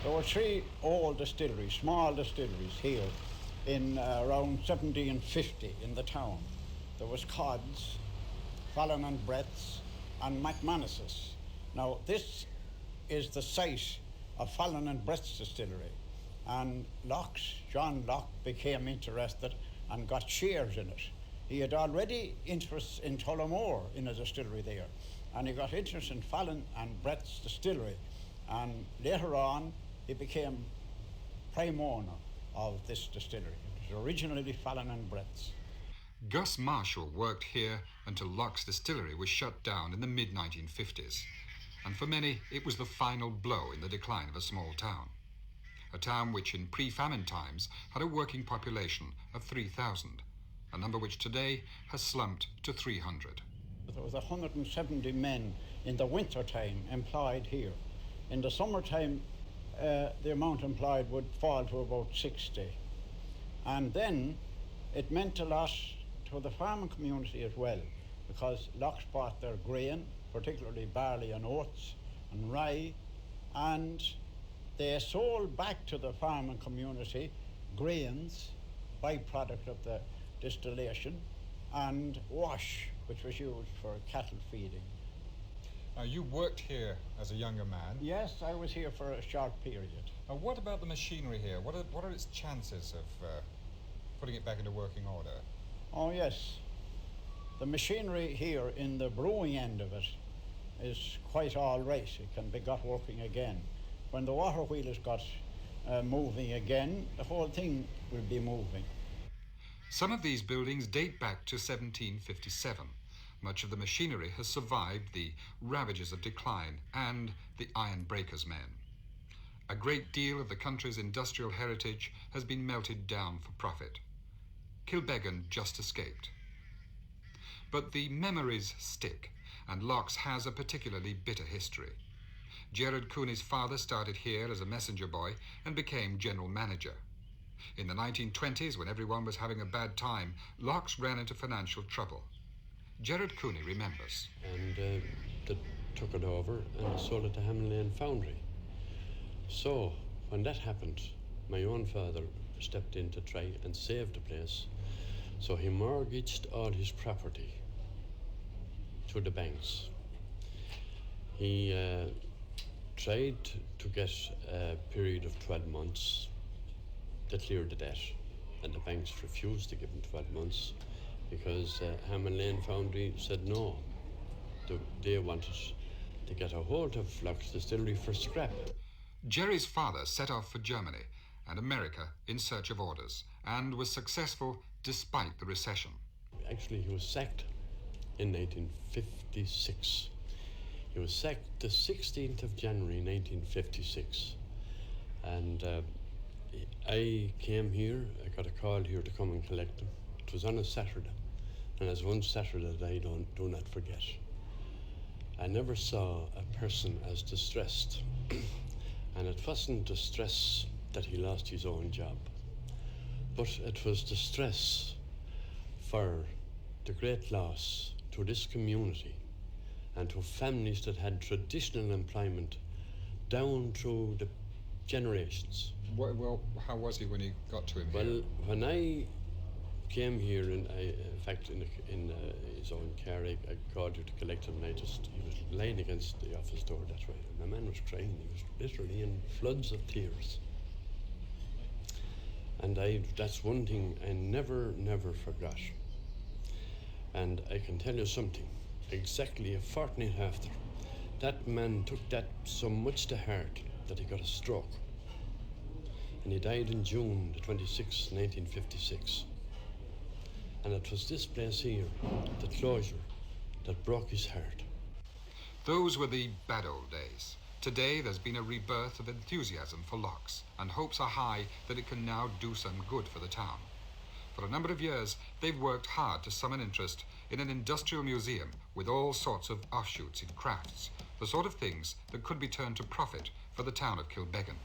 There were three old distilleries, small distilleries here in around 1750 in the town. There was Codd's, Fallon and Brett's and McManus's. Now this is the site of Fallon and Brett's distillery, and John Locke became interested and got shares in it. He had already interest in Tullamore in a distillery there, and he got interest in Fallon and Brett's distillery, and later on he became prime owner of this distillery. It was originally Fallon and Brett's. Gus Marshall worked here until Locke's distillery was shut down in the mid-1950s, and for many it was the final blow in the decline of a small town. A town which in pre-famine times had a working population of 3,000, a number which today has slumped to 300. There was 170 men in the winter time employed here. In the summertime, the amount employed would fall to about 60. And then it meant a lot to the farming community as well, because Locke's bought their grain, particularly barley and oats and rye, and they sold back to the farming community grains, byproduct of the distillation, and wash, which was used for cattle feeding. Now, you worked here as a younger man. Yes, I was here for a short period. Now, what about the machinery here? What are its chances of putting it back into working order? Oh yes, the machinery here in the brewing end of it is quite all right. It can be got working again. When the water wheel has got moving again, the whole thing will be moving. Some of these buildings date back to 1757. Much of the machinery has survived the ravages of decline and the iron breakers men. A great deal of the country's industrial heritage has been melted down for profit. Kilbeggan just escaped. But the memories stick, and Locke's has a particularly bitter history. Gerard Cooney's father started here as a messenger boy and became general manager. In the 1920s, when everyone was having a bad time, Locke's ran into financial trouble. Gerard Cooney remembers. And they took it over and sold it to Hamlin Foundry. So when that happened, my own father stepped in to try and save the place. So he mortgaged all his property to the banks. He tried to get a period of 12 months to clear the debt, and the banks refused to give him 12 months because Hamlin Foundry said no. They wanted to get a hold of Locke's distillery for scrap. Jerry's father set off for Germany and America in search of orders, and was successful despite the recession. Actually, he was sacked in 1956. He was sacked the 16th of January 1956. And I came here, I got a call here to come and collect him. It was on a Saturday, and as one Saturday that I do not forget. I never saw a person as distressed. And it wasn't distress that he lost his own job, but it was distress for the great loss to this community and to families that had traditional employment down through the generations. Well, how was he when he got to him? Well, when I came here, in fact, in his own car, I called you to collect him, and he was lying against the office door that way, and the man was crying. He was literally in floods of tears. And that's one thing I never forgot. And I can tell you something, exactly a fortnight after, that man took that so much to heart that he got a stroke. And he died in June the 26th, 1956. And it was this place here, the closure, that broke his heart. Those were the bad old days. Today there's been a rebirth of enthusiasm for Locke's, and hopes are high that it can now do some good for the town. For a number of years, they've worked hard to summon interest in an industrial museum with all sorts of offshoots in crafts, the sort of things that could be turned to profit for the town of Kilbeggan.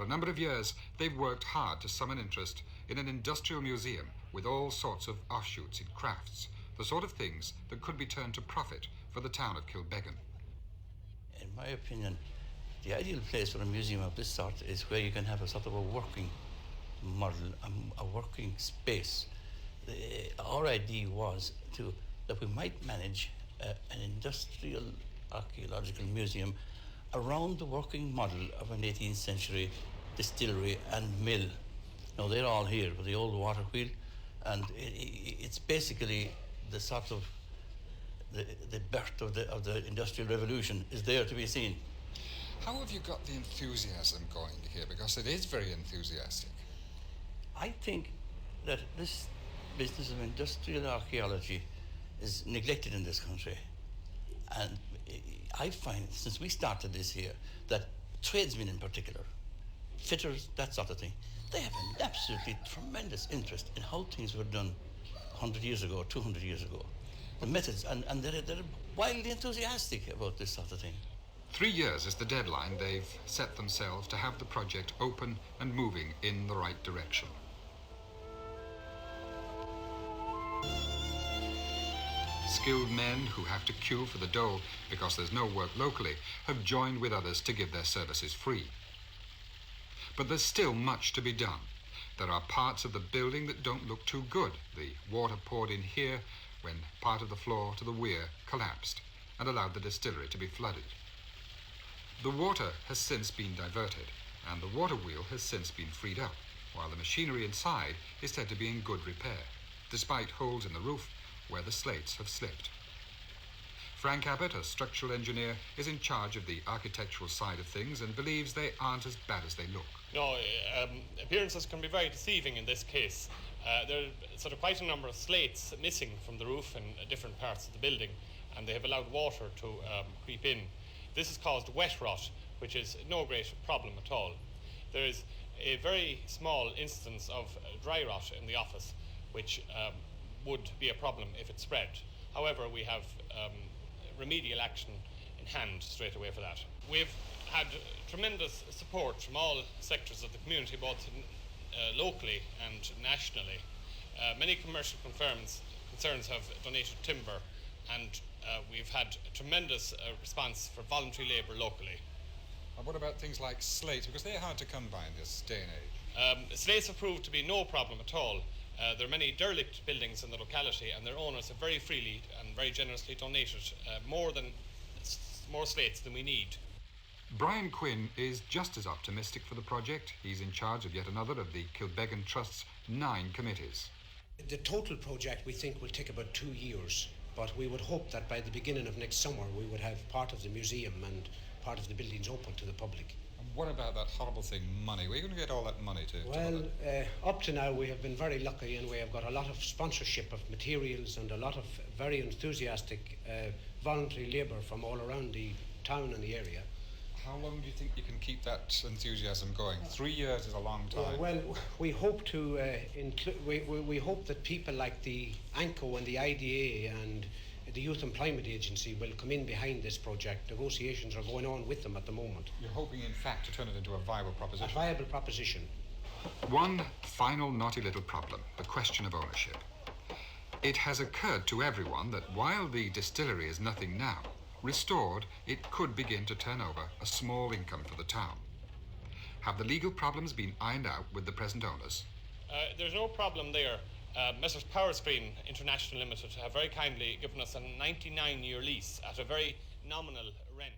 a number of years, they've worked hard to summon interest in an industrial museum with all sorts of offshoots in crafts, the sort of things that could be turned to profit for the town of Kilbeggan. In my opinion, the ideal place for a museum of this sort is where you can have a sort of a working model, a working space. Our idea was that we might manage an industrial archaeological museum around the working model of an 18th century distillery and mill. Now, they're all here with the old water wheel, and it's basically the sort of the birth of the Industrial Revolution is there to be seen. How have you got the enthusiasm going here? Because it is very enthusiastic. I think that this business of industrial archaeology is neglected in this country. And I find, since we started this here, that tradesmen in particular, fitters, that sort of thing, they have an absolutely tremendous interest in how things were done 100 years ago, 200 years ago. The methods, and they're wildly enthusiastic about this sort of thing. 3 years is the deadline they've set themselves to have the project open and moving in the right direction. Skilled men who have to queue for the dough because there's no work locally have joined with others to give their services free. But there's still much to be done. There are parts of the building that don't look too good. The water poured in here when part of the floor to the weir collapsed and allowed the distillery to be flooded. The water has since been diverted, and the water wheel has since been freed up, while the machinery inside is said to be in good repair, despite holes in the roof where the slates have slipped. Frank Abbott, a structural engineer, is in charge of the architectural side of things and believes they aren't as bad as they look. No, appearances can be very deceiving in this case. There are sort of quite a number of slates missing from the roof in different parts of the building, and they have allowed water to creep in. This has caused wet rot, which is no great problem at all. There is a very small instance of dry rot in the office, which would be a problem if it spread. However, we have remedial action in hand straight away for that. We've had tremendous support from all sectors of the community, both locally and nationally. Many commercial concerns have donated timber, and we've had a tremendous response for voluntary labour locally. And what about things like slates? Because they're hard to come by in this day and age. Slates have proved to be no problem at all. There are many derelict buildings in the locality, and their owners have very freely and very generously donated more slates than we need. Brian Quinn is just as optimistic for the project. He's in charge of yet another of the Kilbeggan Trust's 9 committees. The total project we think will take about 2 years, but we would hope that by the beginning of next summer we would have part of the museum and part of the buildings open to the public. And what about that horrible thing, money? Where are you going to get all that money to? Well, up to now we have been very lucky, and we have got a lot of sponsorship of materials and a lot of very enthusiastic voluntary labour from all around the town and the area. How long do you think you can keep that enthusiasm going? 3 years is a long time. Well, we hope to we hope that people like the ANCO and the IDA and the Youth Employment Agency will come in behind this project. Negotiations are going on with them at the moment. You're hoping, in fact, to turn it into a viable proposition? A viable proposition. One final knotty little problem, the question of ownership. It has occurred to everyone that while the distillery is nothing now, restored, it could begin to turn over a small income for the town. Have the legal problems been ironed out with the present owners? There's no problem there. Messrs. Powerscreen International Limited have very kindly given us a 99-year lease at a very nominal rent.